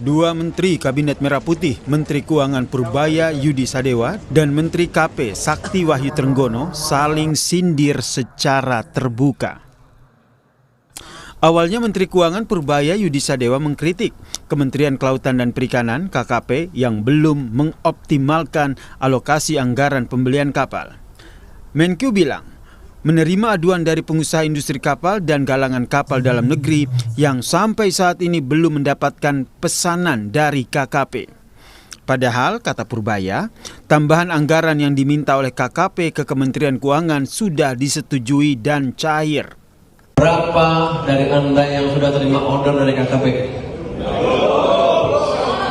Dua Menteri Kabinet Merah Putih, Menteri Keuangan Purbaya Yudi Sadewa dan Menteri KP Sakti Wahyu Trenggono saling sindir secara terbuka. Awalnya Menteri Keuangan Purbaya Yudi Sadewa mengkritik Kementerian Kelautan dan Perikanan (KKP) yang belum mengoptimalkan alokasi anggaran pembelian kapal. Menkyu bilang, menerima aduan dari pengusaha industri kapal dan galangan kapal dalam negeri yang sampai saat ini belum mendapatkan pesanan dari KKP. Padahal, kata Purbaya, tambahan anggaran yang diminta oleh KKP ke Kementerian Keuangan sudah disetujui dan cair. Berapa dari Anda yang sudah terima order dari KKP?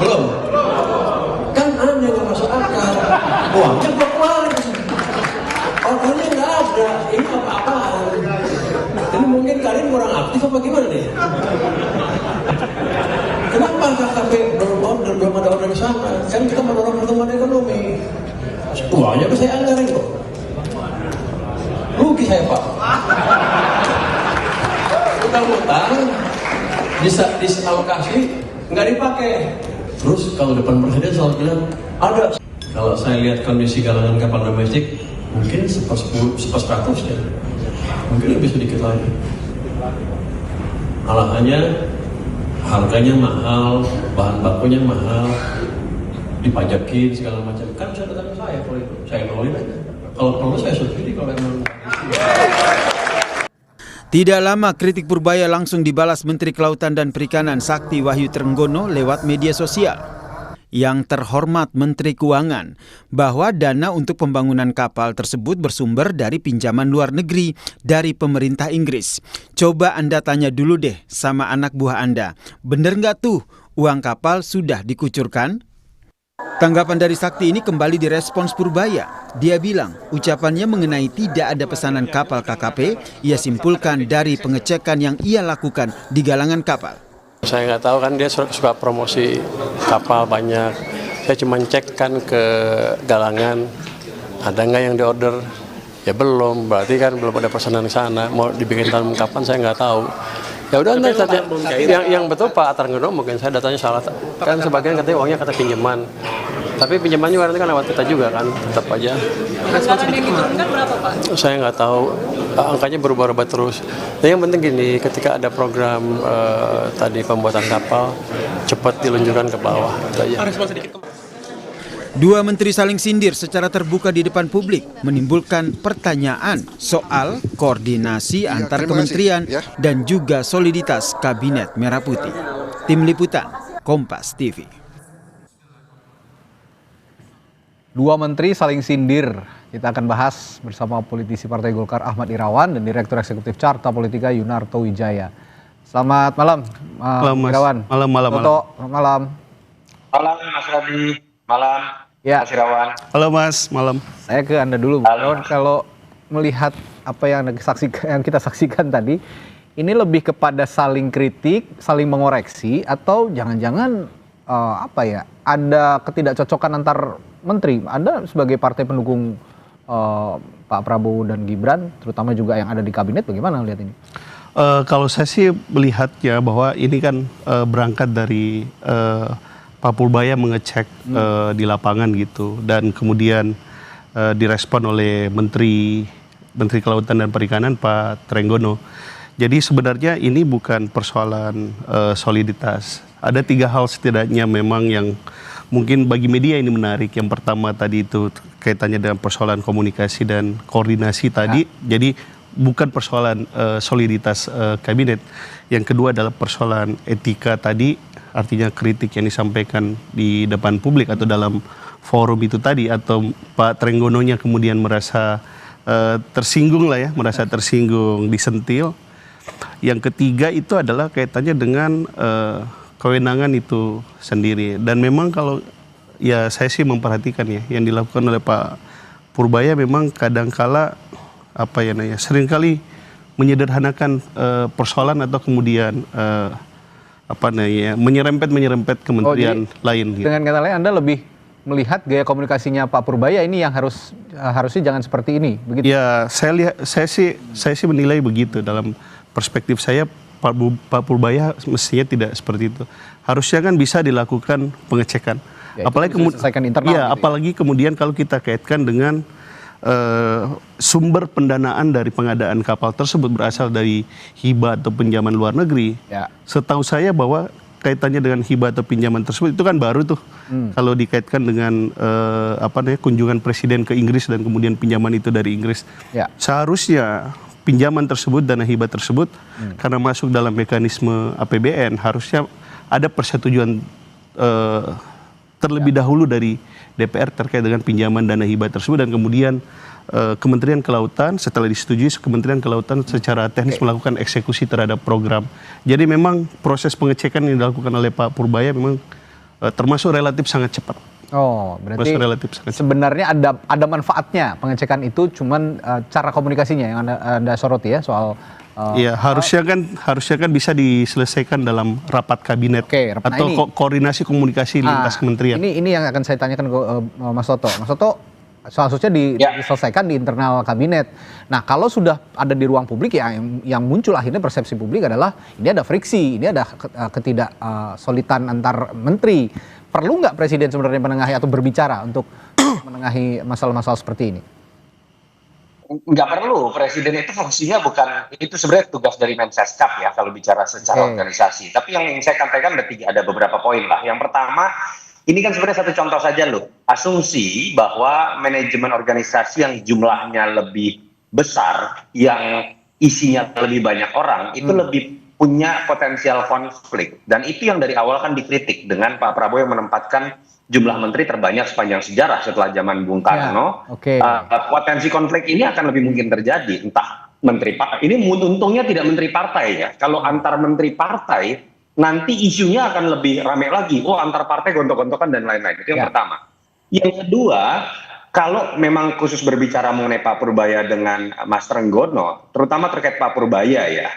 Belum? Kan Anda yang masuk akal. Uangnya kok keluar? Ordernya nggak ada. Ini apa-apaan? Ini mungkin kalian kurang aktif apa gimana nih? Kenapa KKP belum ada order di sana? Kan kita mendorong pertumbuhan ekonomi. Uangnya bisa saya anggarin kok. Rugi saya, Pak. Utang-utang disalokasi nggak dipakai. Terus kalau depan presiden selalu bilang ada. Kalau saya lihat kondisi galangan kapal domestik mungkin 1/10 ya, mungkin lebih sedikit lagi. Alahannya harganya mahal, bahan bakunya mahal, dipajakin segala macam. Kan bisa datang ke saya kalau itu, saya nolin aja. Kalau perlu saya subsidi kalau memang. Tidak lama kritik Purbaya langsung dibalas Menteri Kelautan dan Perikanan Sakti Wahyu Trenggono lewat media sosial. Yang terhormat Menteri Keuangan, bahwa dana untuk pembangunan kapal tersebut bersumber dari pinjaman luar negeri dari pemerintah Inggris. Coba Anda tanya dulu deh sama anak buah Anda, bener nggak tuh uang kapal sudah dikucurkan? Tanggapan dari Sakti ini kembali direspons Purbaya. Dia bilang ucapannya mengenai tidak ada pesanan kapal KKP, ia simpulkan dari pengecekan yang ia lakukan di galangan kapal. Saya nggak tahu kan dia suka promosi kapal banyak. Saya cuma cek kan ke galangan, ada nggak yang diorder? Ya belum, berarti kan belum ada pesanan di sana. Mau dibikin tahun kapan saya nggak tahu. Ya udah nanti yang betul Pak Trenggono mungkin saya datanya salah. Kan sebagian katanya uangnya kata pinjaman. Tapi pinjamannya nanti kan lewat kita juga kan, tetap aja. Anggaran yang diturunkan berapa Pak? Saya nggak tahu, angkanya berubah-ubah terus. Dan yang penting gini, ketika ada program tadi pembuatan kapal, cepat diluncurkan ke bawah. Itu aja. Dua menteri saling sindir secara terbuka di depan publik, menimbulkan pertanyaan soal koordinasi antar kementerian dan juga soliditas Kabinet Merah Putih. Tim Liputan, Kompas TV. Dua menteri saling sindir. Kita akan bahas bersama politisi Partai Golkar Ahmad Irawan dan Direktur Eksekutif Carta Politika Yunarto Wijaya. Selamat malam, Irawan. Malam. Malam. Malam Mas Robi, malam ya. Mas Irawan. Halo Mas, malam. Saya ke Anda dulu, Irawan. Kalau melihat apa yang kita saksikan tadi, ini lebih kepada saling kritik, saling mengoreksi, atau jangan-jangan ada ketidakcocokan antar menteri. Anda sebagai partai pendukung Pak Prabowo dan Gibran, terutama juga yang ada di kabinet, bagaimana melihat ini? Kalau saya sih melihatnya bahwa ini kan berangkat dari Pak Purbaya mengecek di lapangan gitu, dan kemudian direspon oleh Menteri Kelautan dan Perikanan Pak Trenggono. Jadi sebenarnya ini bukan persoalan soliditas. Ada 3 hal setidaknya memang yang mungkin bagi media ini menarik. Yang pertama tadi itu kaitannya dengan persoalan komunikasi dan koordinasi tadi. Jadi bukan persoalan soliditas kabinet. Yang kedua adalah persoalan etika tadi, artinya kritik yang disampaikan di depan publik atau dalam forum itu tadi, atau Pak Trenggononya kemudian merasa tersinggung lah ya, merasa tersinggung, disentil. Yang ketiga itu adalah kaitannya dengan kewenangan itu sendiri. Dan memang kalau ya saya sih memperhatikan ya yang dilakukan oleh Pak Purbaya memang kadangkala seringkali menyederhanakan persoalan atau kemudian menyerempet kementerian lain. Gitu. Dengan kata lain Anda lebih melihat gaya komunikasinya Pak Purbaya ini yang harusnya jangan seperti ini, begitu? Ya, saya sih menilai begitu. Dalam perspektif saya, Pak Purbaya mestinya tidak seperti itu. Harusnya kan bisa dilakukan pengecekan. Ya, apalagi kemudian internal. Ya, apalagi kemudian kalau kita kaitkan dengan sumber pendanaan dari pengadaan kapal tersebut berasal dari hibah atau pinjaman luar negeri. Ya. Setahu saya bahwa kaitannya dengan hibah atau pinjaman tersebut itu kan baru tuh. Kalau dikaitkan dengan kunjungan presiden ke Inggris dan kemudian pinjaman itu dari Inggris. Ya. Seharusnya pinjaman tersebut, dana hibah tersebut karena masuk dalam mekanisme APBN harusnya ada persetujuan terlebih dahulu dari DPR terkait dengan pinjaman dana hibah tersebut, dan kemudian Kementerian Kelautan setelah disetujui Kementerian Kelautan secara teknis melakukan eksekusi terhadap program. Jadi memang proses pengecekan yang dilakukan oleh Pak Purbaya memang termasuk relatif sangat cepat. Oh, berarti sebenarnya ada manfaatnya pengecekan itu, cuman cara komunikasinya yang anda soroti ya soal. Iya, harusnya kan bisa diselesaikan dalam rapat kabinet atau koordinasi komunikasi lintas kementerian. Ini yang akan saya tanyakan ke Mas Toto. Mas Toto, seharusnya diselesaikan di internal kabinet. Nah, kalau sudah ada di ruang publik ya, yang muncul akhirnya persepsi publik adalah ini ada friksi, ini ada ketidaksolidan antar menteri. Perlu nggak Presiden sebenarnya menengahi atau berbicara untuk menengahi masalah-masalah seperti ini? Nggak perlu, Presiden itu fungsinya bukan, itu sebenarnya tugas dari Mensescap ya kalau bicara secara organisasi. Tapi yang ingin saya sampaikan ada beberapa poin lah. Yang pertama, ini kan sebenarnya satu contoh saja loh, asumsi bahwa manajemen organisasi yang jumlahnya lebih besar, yang isinya lebih banyak orang, itu lebih punya potensial konflik. Dan itu yang dari awal kan dikritik dengan Pak Prabowo yang menempatkan jumlah menteri terbanyak sepanjang sejarah setelah zaman Bung Karno. Potensi konflik ini akan lebih mungkin terjadi, entah menteri ini untungnya tidak menteri partai ya. Kalau antar menteri partai nanti isunya akan lebih ramai lagi. Oh, antar partai gontok-gontokan dan lain-lain. Itu yang pertama. Yang kedua, kalau memang khusus berbicara mengenai Pak Purbaya dengan Mas Trenggono, terutama terkait Pak Purbaya ya,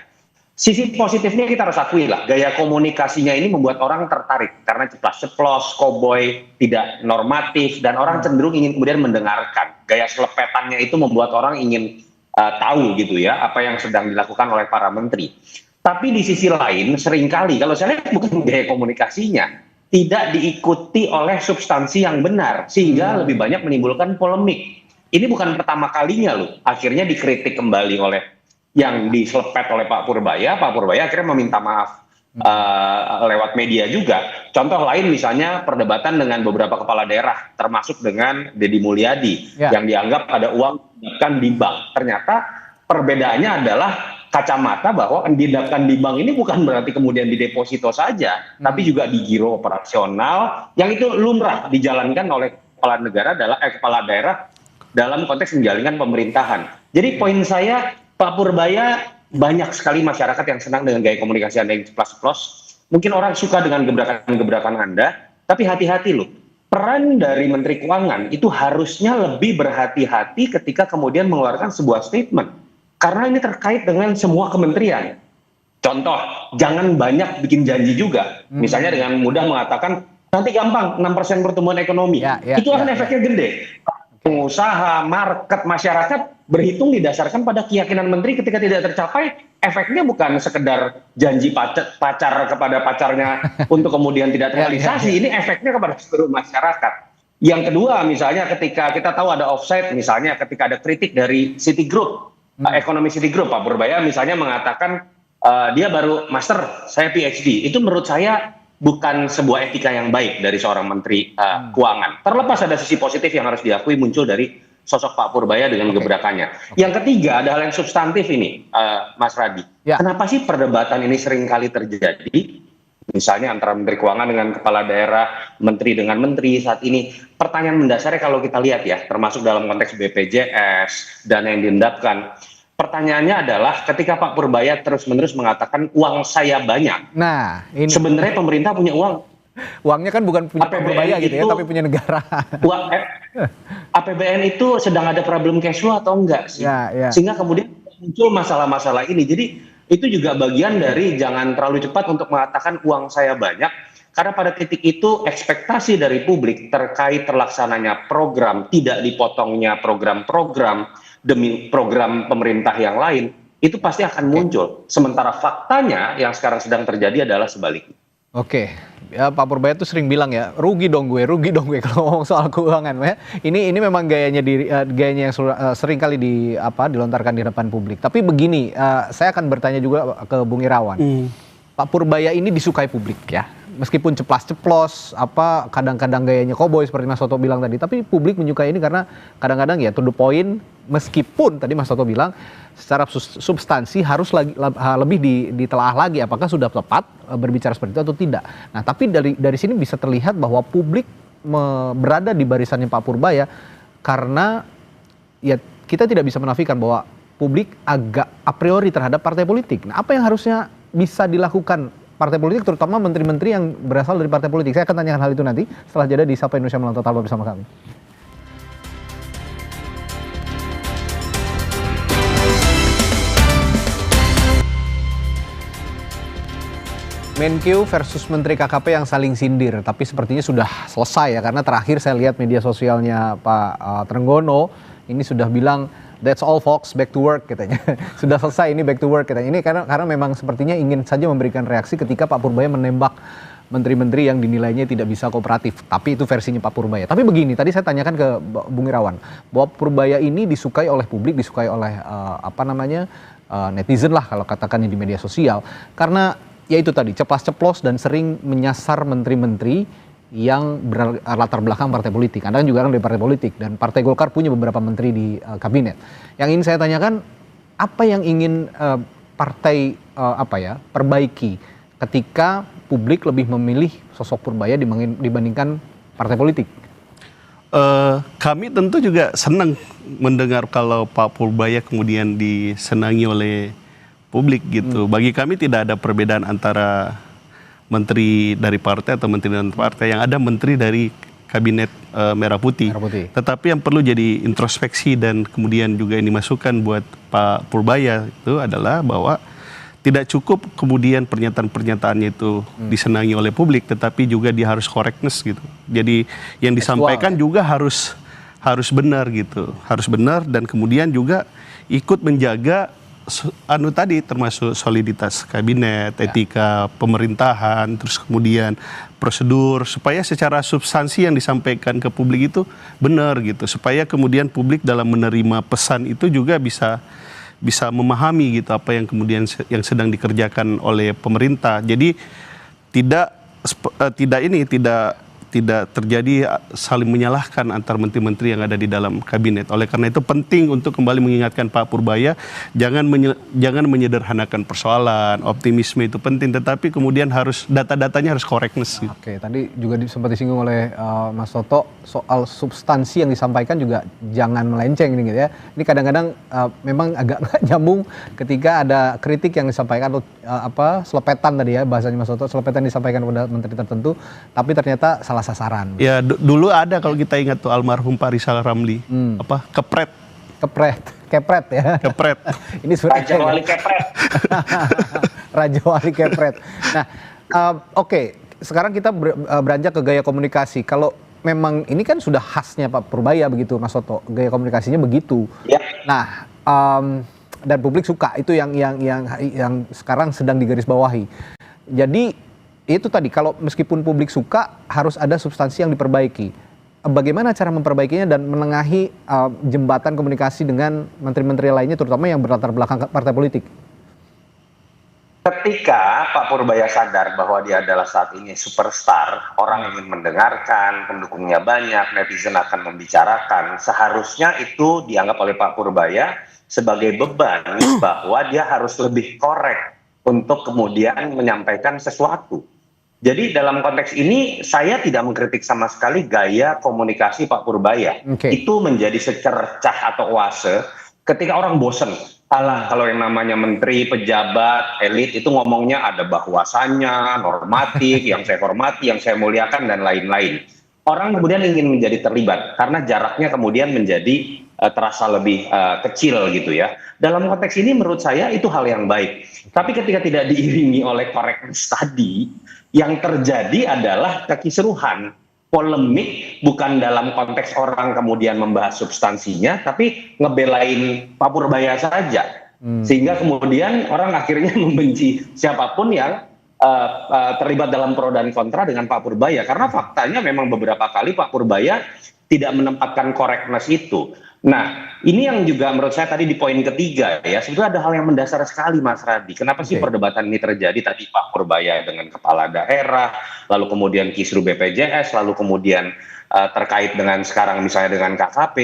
sisi positifnya kita harus akui lah, gaya komunikasinya ini membuat orang tertarik karena ceplas-ceplos, koboi, tidak normatif, dan orang cenderung ingin kemudian mendengarkan. Gaya selepetannya itu membuat orang ingin tahu gitu ya apa yang sedang dilakukan oleh para menteri. Tapi di sisi lain seringkali kalau saya lihat bukan gaya komunikasinya, tidak diikuti oleh substansi yang benar sehingga lebih banyak menimbulkan polemik. Ini bukan pertama kalinya loh, akhirnya dikritik kembali oleh yang diselepet oleh Pak Purbaya akhirnya meminta maaf lewat media juga. Contoh lain misalnya perdebatan dengan beberapa kepala daerah, termasuk dengan Deddy Mulyadi, yang dianggap ada uang didapkan di bank. Ternyata perbedaannya adalah kacamata bahwa didapkan di bank ini bukan berarti kemudian di deposito saja, tapi juga di giro operasional, yang itu lumrah dijalankan oleh kepala daerah dalam konteks menjalankan pemerintahan. Jadi poin saya, Pak Purbaya, banyak sekali masyarakat yang senang dengan gaya komunikasi Anda yang ceplas-ceplos. Mungkin orang suka dengan gebrakan-gebrakan Anda, tapi hati-hati loh. Peran dari Menteri Keuangan itu harusnya lebih berhati-hati ketika kemudian mengeluarkan sebuah statement. Karena ini terkait dengan semua kementerian. Contoh, jangan banyak bikin janji juga. Misalnya dengan mudah mengatakan, nanti gampang 6% pertumbuhan ekonomi. Itu akan efeknya gede. Pengusaha, market, masyarakat berhitung didasarkan pada keyakinan menteri. Ketika tidak tercapai, efeknya bukan sekedar janji pacar kepada pacarnya untuk kemudian tidak terrealisasi. Ini efeknya kepada seluruh masyarakat. Yang kedua, misalnya ketika kita tahu ada offside, misalnya ketika ada kritik dari Citigroup, ekonomi Citigroup, Pak Purbaya misalnya mengatakan dia baru master, saya PhD. Itu menurut saya bukan sebuah etika yang baik dari seorang menteri keuangan. Terlepas ada sisi positif yang harus diakui muncul dari sosok Pak Purbaya dengan gebrakannya. Yang ketiga ada hal yang substantif ini, Mas Radi. Kenapa sih perdebatan ini sering kali terjadi? Misalnya antara menteri keuangan dengan kepala daerah, menteri dengan menteri saat ini. Pertanyaan mendasarnya kalau kita lihat ya, termasuk dalam konteks BPJS, dana yang diendapkan. Pertanyaannya adalah ketika Pak Purbaya terus-menerus mengatakan uang saya banyak. Nah, ini sebenarnya pemerintah punya uang. Uangnya kan bukan punya Pak Purbaya gitu ya, tapi punya negara. APBN itu sedang ada problem cash flow atau enggak sih? Sehingga kemudian muncul masalah-masalah ini. Jadi itu juga bagian dari jangan terlalu cepat untuk mengatakan uang saya banyak. Karena pada titik itu ekspektasi dari publik terkait terlaksananya program, tidak dipotongnya program-program demi program pemerintah yang lain, itu pasti akan muncul. Sementara faktanya yang sekarang sedang terjadi adalah sebaliknya. Oke, ya Pak Purbaya tuh sering bilang ya, rugi dong gue kalau ngomong soal keuangan. Ya. Ini memang gayanya yang sering kali dilontarkan di depan publik. Tapi begini, saya akan bertanya juga ke Bung Irawan. Pak Purbaya ini disukai publik ya, meskipun ceplas-ceplos, kadang-kadang gayanya koboi seperti Mas Toto bilang tadi. Tapi publik menyukai ini karena kadang-kadang ya to the point. Meskipun tadi Mas Toto bilang secara substansi harus lebih ditelaah lagi apakah sudah tepat berbicara seperti itu atau tidak. Nah, tapi dari sini bisa terlihat bahwa publik berada di barisannya Pak Purbaya karena ya kita tidak bisa menafikan bahwa publik agak a priori terhadap partai politik. Nah, apa yang harusnya bisa dilakukan partai politik, terutama menteri-menteri yang berasal dari partai politik? Saya akan tanyakan hal itu nanti setelah jeda di Sapa Indonesia Malam Total bersama kami. Menkeu versus Menteri KKP yang saling sindir, tapi sepertinya sudah selesai ya, karena terakhir saya lihat media sosialnya Pak Trenggono, ini sudah bilang, that's all folks, back to work katanya. Sudah selesai, ini back to work katanya. Ini karena memang sepertinya ingin saja memberikan reaksi ketika Pak Purbaya menembak menteri-menteri yang dinilainya tidak bisa kooperatif. Tapi itu versinya Pak Purbaya. Tapi begini, tadi saya tanyakan ke Bung Irawan, bahwa Purbaya ini disukai oleh publik, disukai oleh netizen lah kalau katakannya di media sosial. Karena ya itu tadi, ceplas-ceplos dan sering menyasar menteri-menteri yang berlatar belakang partai politik. Anda kan juga kan dari partai politik, dan Partai Golkar punya beberapa menteri di kabinet. Yang ingin saya tanyakan, apa yang ingin partai perbaiki ketika publik lebih memilih sosok Purbaya dibandingkan partai politik? Kami tentu juga senang mendengar kalau Pak Purbaya kemudian disenangi oleh publik gitu. Bagi kami tidak ada perbedaan antara menteri dari partai atau menteri non partai. Yang ada menteri dari kabinet Merah Putih. Tetapi yang perlu jadi introspeksi dan kemudian juga ini masukan buat Pak Purbaya itu adalah bahwa tidak cukup kemudian pernyataan-pernyataannya itu disenangi oleh publik, tetapi juga dia harus correctness gitu. Jadi yang disampaikan juga harus benar gitu, harus benar, dan kemudian juga ikut menjaga tadi termasuk soliditas kabinet, etika pemerintahan, terus kemudian prosedur, supaya secara substansi yang disampaikan ke publik itu benar gitu, supaya kemudian publik dalam menerima pesan itu juga bisa memahami gitu apa yang kemudian yang sedang dikerjakan oleh pemerintah. Jadi tidak terjadi saling menyalahkan antar menteri-menteri yang ada di dalam kabinet. Oleh karena itu penting untuk kembali mengingatkan Pak Purbaya, jangan menyederhanakan persoalan, optimisme itu penting, tetapi kemudian harus data-datanya harus correctness. Gitu. Oke, tadi juga sempat disinggung oleh Mas Toto soal substansi yang disampaikan juga jangan melenceng ini gitu ya. Ini kadang-kadang memang agak nggak nyambung ketika ada kritik yang disampaikan atau selepetan tadi ya bahasanya Mas Toto, selepetan disampaikan kepada menteri tertentu, tapi ternyata salah sasaran. Ya dulu ada kalau kita ingat tuh almarhum Pak Rizal Ramli, kepret ya. Kepret. Ini Raja Wali Kepret. Raja Wali Kepret. Nah, oke. Sekarang kita beranjak ke gaya komunikasi. Kalau memang ini kan sudah khasnya Pak Purbaya begitu, Mas Soto, gaya komunikasinya begitu. Ya. Nah, dan publik suka itu yang sekarang sedang digarisbawahi. Jadi itu tadi, kalau meskipun publik suka harus ada substansi yang diperbaiki. Bagaimana cara memperbaikinya dan menengahi jembatan komunikasi dengan menteri-menteri lainnya, terutama yang berlatar belakang partai politik? Ketika Pak Purbaya sadar bahwa dia adalah saat ini superstar, orang ingin mendengarkan, pendukungnya banyak, netizen akan membicarakan, seharusnya itu dianggap oleh Pak Purbaya sebagai beban bahwa dia harus lebih korek untuk kemudian menyampaikan sesuatu. Jadi dalam konteks ini saya tidak mengkritik sama sekali gaya komunikasi Pak Purbaya. Itu menjadi secercah atau oase ketika orang bosen. Kalau yang namanya menteri, pejabat, elit itu ngomongnya ada bahwasannya, normatif, yang saya hormati, yang saya muliakan, dan lain-lain. Orang kemudian ingin menjadi terlibat karena jaraknya kemudian menjadi terasa lebih kecil gitu ya. Dalam konteks ini menurut saya itu hal yang baik. Tapi ketika tidak diiringi oleh correctness tadi, yang terjadi adalah kekisruhan, polemik, bukan dalam konteks orang kemudian membahas substansinya, tapi ngebelain Pak Purbaya saja. Sehingga kemudian orang akhirnya membenci siapapun yang terlibat dalam pro dan kontra dengan Pak Purbaya. Karena faktanya memang beberapa kali Pak Purbaya tidak menempatkan correctness itu. Nah, ini yang juga menurut saya tadi di poin ketiga ya, sebetulnya ada hal yang mendasar sekali Mas Radi. Kenapa sih perdebatan ini terjadi tadi Pak Purbaya dengan kepala daerah, lalu kemudian kisru BPJS, lalu kemudian terkait dengan sekarang misalnya dengan KKP.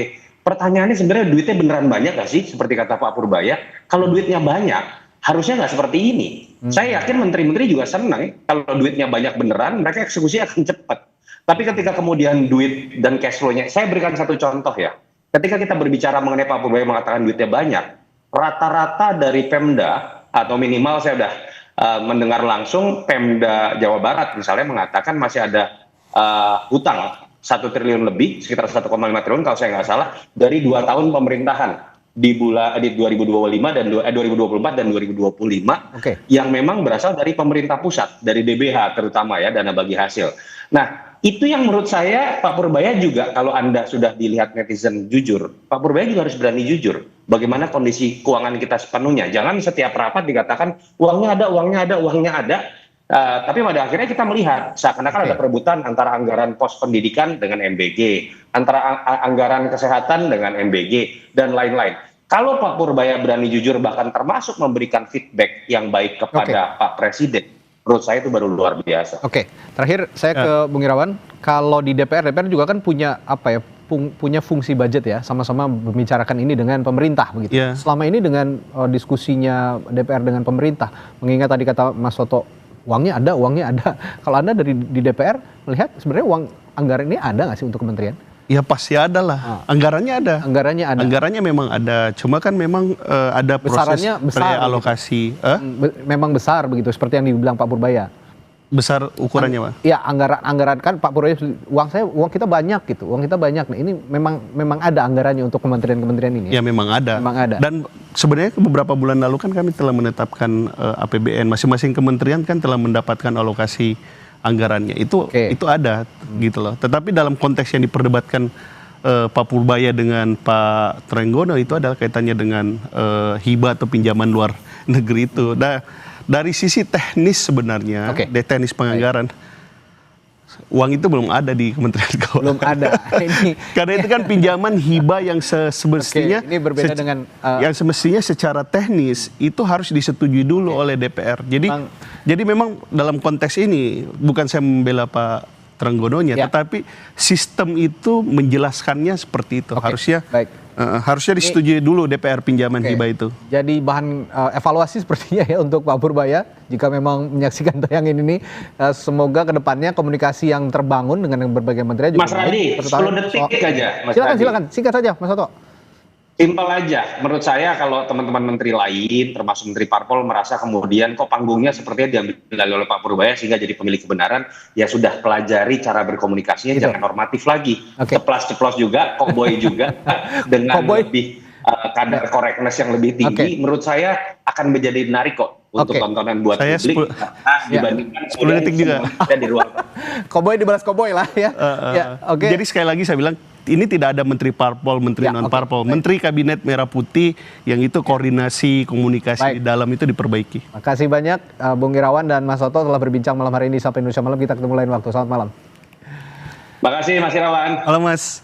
Pertanyaannya sebenarnya duitnya beneran banyak nggak sih? Seperti kata Pak Purbaya, kalau duitnya banyak, harusnya nggak seperti ini. Saya yakin menteri-menteri juga senang kalau duitnya banyak beneran, mereka eksekusi akan cepat. Tapi ketika kemudian duit dan cash flow-nya, saya berikan satu contoh ya. Ketika kita berbicara mengenai Pak Purbaya mengatakan duitnya banyak, rata-rata dari Pemda, atau minimal saya udah mendengar langsung Pemda Jawa Barat misalnya mengatakan masih ada hutang 1 triliun lebih, sekitar 1,5 triliun kalau saya nggak salah, dari 2 tahun pemerintahan di 2024 dan 2025 yang memang berasal dari pemerintah pusat, dari DBH terutama ya, dana bagi hasil. Nah, itu yang menurut saya Pak Purbaya juga, kalau Anda sudah dilihat netizen jujur, Pak Purbaya juga harus berani jujur. Bagaimana kondisi keuangan kita sepenuhnya. Jangan setiap rapat dikatakan uangnya ada, uangnya ada, uangnya ada. Tapi pada akhirnya kita melihat seakan-akan ada perebutan antara anggaran pos pendidikan dengan MBG, antara anggaran kesehatan dengan MBG, dan lain-lain. Kalau Pak Purbaya berani jujur bahkan termasuk memberikan feedback yang baik kepada Pak Presiden, menurut saya itu baru luar biasa. Terakhir saya ke Bung Irawan, kalau di DPR juga kan punya punya fungsi budget ya, sama-sama membicarakan ini dengan pemerintah begitu. Selama ini dengan diskusinya DPR dengan pemerintah, mengingat tadi kata Mas Toto, uangnya ada. Kalau Anda di DPR melihat sebenarnya uang anggaran ini ada nggak sih untuk kementerian? Ya pasti ada lah, anggarannya ada. Anggarannya memang ada, cuma kan memang ada proses realokasi. Memang besar begitu, seperti yang dibilang Pak Purbaya. Besar ukurannya, Pak? Ya, anggaran kan Pak Purbaya, uang kita banyak gitu, Nah, ini memang ada anggarannya untuk kementerian-kementerian ini. Ya memang ada. Dan sebenarnya beberapa bulan lalu kan kami telah menetapkan APBN, masing-masing kementerian kan telah mendapatkan alokasi anggarannya, itu ada gitu loh. Tetapi dalam konteks yang diperdebatkan Pak Purbaya dengan Pak Trenggono itu adalah kaitannya dengan hibah atau pinjaman luar negeri itu. Nah, dari sisi teknis sebenarnya, dari teknis penganggaran, uang itu belum ada di Kementerian Keuangan. Belum ada. Karena itu kan pinjaman hibah yang semestinya ini berbeda dengan yang semestinya secara teknis itu harus disetujui dulu oleh DPR. Jadi memang dalam konteks ini bukan saya membela Pak Trenggononya, tetapi sistem itu menjelaskannya seperti itu. Harusnya disetujui dulu DPR pinjaman hibah itu. Jadi bahan evaluasi sepertinya ya untuk Pak Purbaya jika memang menyaksikan tayangan ini. Semoga kedepannya komunikasi yang terbangun dengan berbagai menteri juga. Mas Radi, 10 detik aja. Silakan, singkat saja Mas Toto. Simpel aja, menurut saya kalau teman-teman menteri lain, termasuk Menteri Parpol merasa kemudian kok panggungnya sepertinya diambil oleh Pak Purbaya sehingga jadi pemilik kebenaran, ya sudah pelajari cara berkomunikasinya, jangan normatif lagi. Ceplas-ceplos juga, cowboy juga, dengan lebih kadar correctness yang lebih tinggi, menurut saya akan menjadi menarik kok untuk tontonan buat saya publik dibandingkan 10 detik juga di ruang. Cowboy dibalas cowboy lah ya. Jadi sekali lagi saya bilang, ini tidak ada menteri parpol, menteri non-parpol. Menteri Kabinet Merah Putih yang itu koordinasi, komunikasi di dalam itu diperbaiki. Makasih banyak Bung Irawan dan Mas Toto telah berbincang malam hari ini. Sampai Indonesia Malam, kita ketemu lain waktu. Selamat malam. Makasih Mas Irawan. Halo Mas.